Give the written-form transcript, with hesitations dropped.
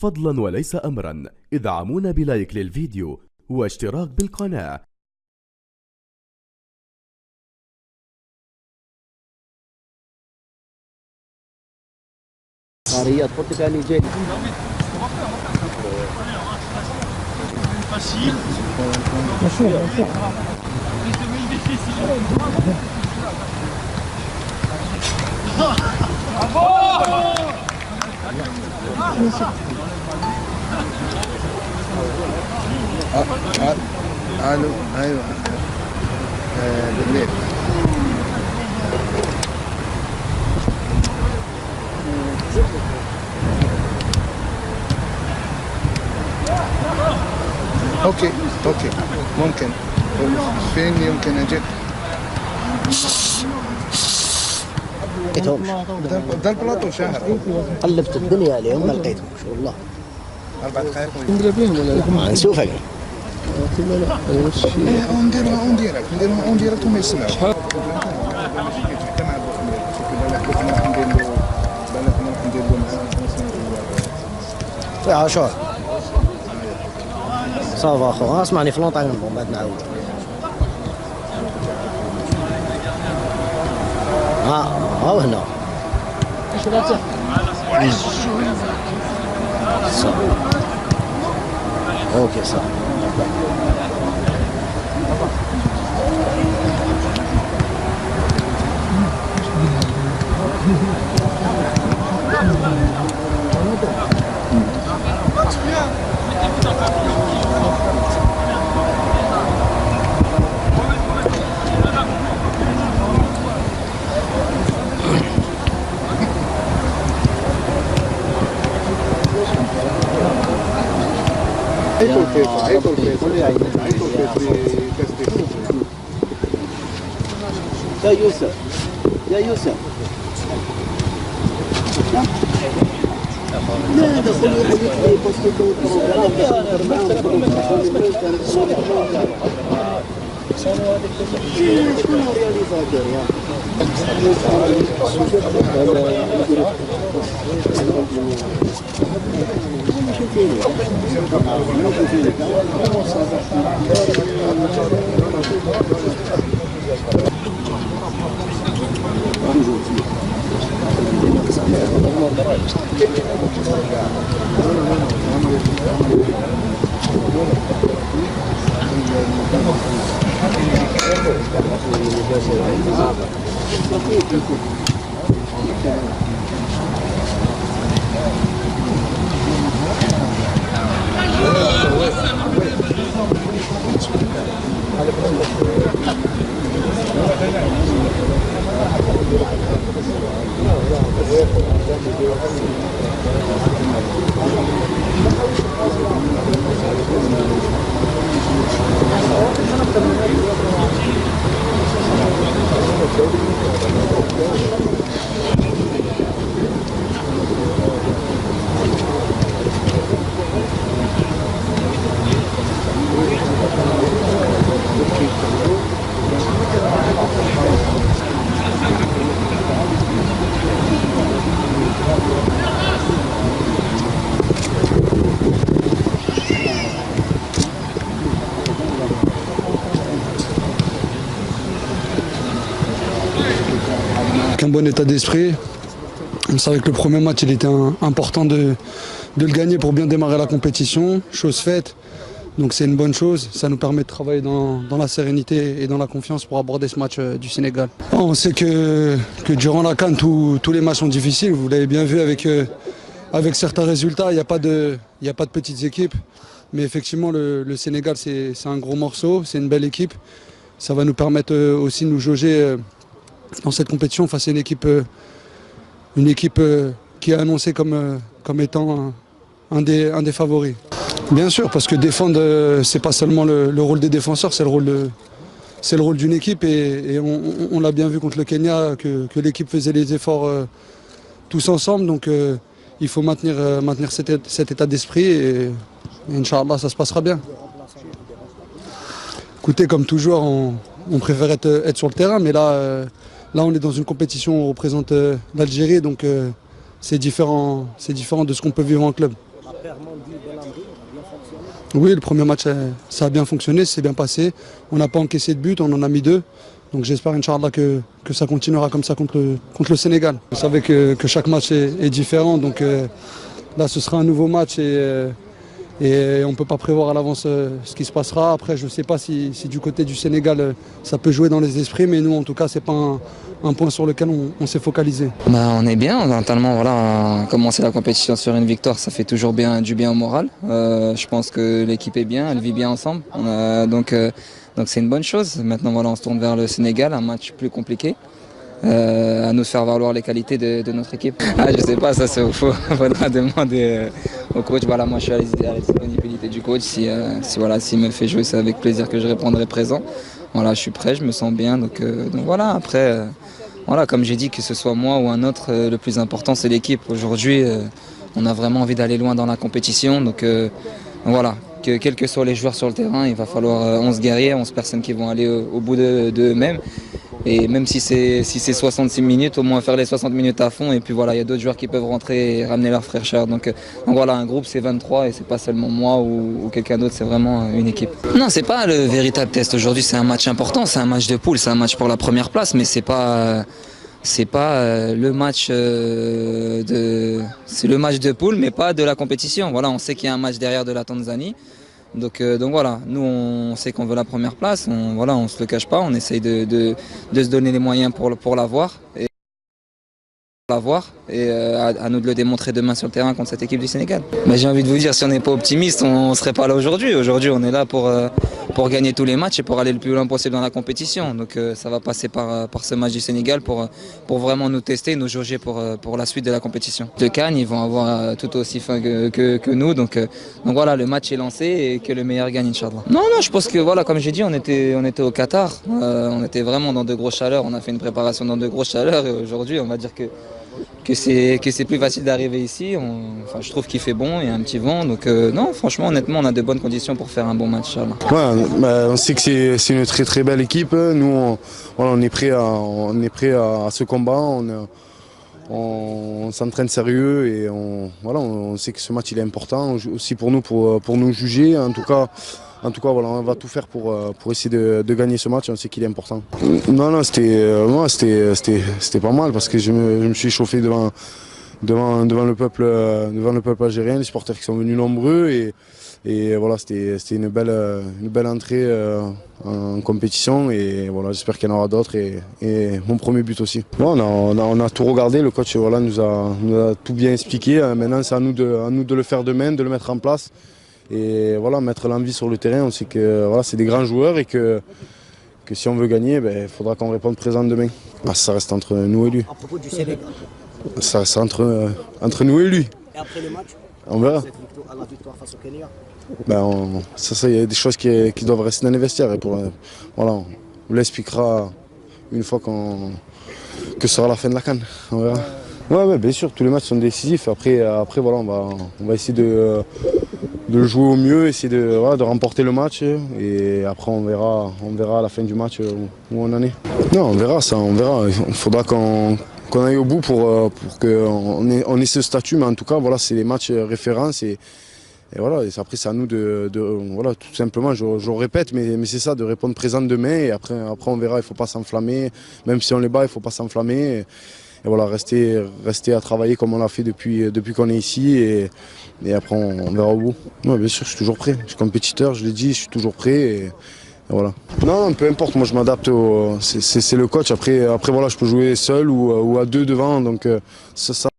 فضلا وليس أمرا ادعمونا بلايك للفيديو واشتراك بالقناة. Maria, Portugal et Jenny. Facile. الو ايوه بالليل اوكي ممكن فين يمكن اجي ده البلاطو شهر قلبت الدنيا اليوم ما لقيتهم والله. 4 دقائق ندير بهم ولا نشوفك. نديروها اون ديريكت وما يسمعوش. يا عاشور صافا اخو اسمعني في لونطاي من بعد نعاود. ها هنا اوكي صح. يا يوسف لا هذا Un bon état d'esprit. On savait que le premier match il était important de le gagner pour bien démarrer la compétition, chose faite. Donc c'est une bonne chose, ça nous permet de travailler dans la sérénité et dans la confiance pour aborder ce match du Sénégal. On sait que durant la CAN, tous les matchs sont difficiles, vous l'avez bien vu avec certains résultats, il n'y a pas de petites équipes. Mais effectivement le Sénégal c'est un gros morceau, c'est une belle équipe. Ça va nous permettre aussi de nous jauger dans cette compétition face à une équipe qui est annoncée comme étant un des favoris. Bien sûr, parce que défendre, c'est pas seulement le rôle des défenseurs, c'est le rôle d'une équipe et on l'a bien vu contre le Kenya que l'équipe faisait les efforts tous ensemble. Donc il faut maintenir cet état d'esprit et Inch'Allah ça se passera bien. Écoutez, comme toujours, on préfère être sur le terrain, mais là on est dans une compétition où on représente l'Algérie, donc c'est différent de ce qu'on peut vivre en club. Oui, le premier match, ça a bien fonctionné, c'est bien passé. On n'a pas encaissé de but, on en a mis 2. Donc j'espère, Inch'Allah, que ça continuera comme ça contre le Sénégal. Vous savez que chaque match est différent, donc là ce sera un nouveau match et on ne peut pas prévoir à l'avance ce qui se passera. Après, je ne sais pas si du côté du Sénégal, ça peut jouer dans les esprits, mais nous, en tout cas, ce n'est pas un point sur lequel on s'est focalisé. On est bien, mentalement, voilà, commencer la compétition sur une victoire, ça fait toujours du bien au moral. Je pense que l'équipe est bien, elle vit bien ensemble, donc c'est une bonne chose. Maintenant, voilà, on se tourne vers le Sénégal, un match plus compliqué. À nous faire valoir les qualités de notre équipe. Je sais pas, ça il faudra demander au coach. Voilà, moi je suis à la disponibilité du coach. S'il me fait jouer, c'est avec plaisir que je répondrai présent. Voilà, je suis prêt, je me sens bien. Donc voilà, après, voilà, comme j'ai dit, que ce soit moi ou un autre, le plus important c'est l'équipe. Aujourd'hui, on a vraiment envie d'aller loin dans la compétition. Donc voilà, quels que soient les joueurs sur le terrain, il va falloir 11 guerriers, 11 personnes qui vont aller au bout d'eux-mêmes. Et même si c'est 66 minutes, au moins faire les 60 minutes à fond. Et puis voilà, il y a d'autres joueurs qui peuvent rentrer et ramener leurs frères chers. Donc voilà, un groupe c'est 23 et c'est pas seulement moi ou quelqu'un d'autre, c'est vraiment une équipe. Non, c'est pas le véritable test aujourd'hui, c'est un match important, c'est un match de poule, c'est un match pour la première place, mais c'est pas le match c'est le match de poule, mais pas de la compétition. Voilà, on sait qu'il y a un match derrière de la Tanzanie. Donc voilà, nous on sait qu'on veut la première place, on se le cache pas, on essaye de se donner les moyens pour l'avoir. Et à nous de le démontrer demain sur le terrain contre cette équipe du Sénégal. Mais j'ai envie de vous dire, si on n'est pas optimiste, on ne serait pas là aujourd'hui. Aujourd'hui, on est là pour gagner tous les matchs et pour aller le plus loin possible dans la compétition. Donc ça va passer par ce match du Sénégal pour vraiment nous tester, nous jauger pour la suite de la compétition. Le Cannes, ils vont avoir tout aussi faim que nous. Donc voilà, le match est lancé et que le meilleur gagne, Inch'Allah. Non, je pense que voilà, comme j'ai dit, on était au Qatar. On était vraiment dans de grosses chaleurs. On a fait une préparation dans de grosses chaleurs et aujourd'hui, on va dire que c'est plus facile d'arriver ici. Je trouve qu'il fait bon, il y a un petit vent. Donc non, franchement, honnêtement, on a de bonnes conditions pour faire un bon match. Ouais, on sait que c'est une très très belle équipe. Nous, on est prêt à ce combat. On s'entraîne sérieux et on sait que ce match il est important aussi pour nous juger. En tout cas, voilà, on va tout faire pour essayer de gagner ce match. On sait qu'il est important. Non, c'était pas mal parce que je me suis chauffé devant le peuple algérien, les supporters qui sont venus nombreux et voilà, c'était une belle entrée en compétition et voilà, j'espère qu'il y en aura d'autres et mon premier but aussi. Bon, on a tout regardé, le coach voilà, nous a tout bien expliqué. Maintenant, c'est à nous de le faire demain, de le mettre en place. Et voilà, mettre l'envie sur le terrain, on sait que voilà, c'est des grands joueurs et que si on veut gagner, il faudra qu'on réponde présent demain. Ça reste entre nous et lui. À propos du Sénégal. Ça reste entre nous et lui. Et après le match, on verra. la victoire face au Kenya. Il y a des choses qui doivent rester dans les vestiaires. Et voilà, on vous l'expliquera une fois que ce sera la fin de la CAN. On verra. Ouais, bien sûr, tous les matchs sont décisifs. Après voilà, on va essayer de jouer au mieux, essayer de remporter le match. Et après, on verra à la fin du match où on en est. Non, on verra ça, on verra. Il faudra qu'on aille au bout pour qu'on ait ce statut. Mais en tout cas, voilà, c'est les matchs références. Et voilà, et après, c'est à nous voilà, tout simplement, je répète, mais c'est ça, de répondre présent demain. Et après on verra, il ne faut pas s'enflammer. Même si on les bat, il ne faut pas s'enflammer. Et voilà, rester à travailler comme on l'a fait depuis qu'on est ici et après on verra au bout. Ouais, bien sûr, je suis toujours prêt. Je suis compétiteur, je l'ai dit, je suis toujours prêt et voilà. Non, peu importe, moi je m'adapte, c'est le coach. Après voilà, je peux jouer seul ou à deux devant, donc ça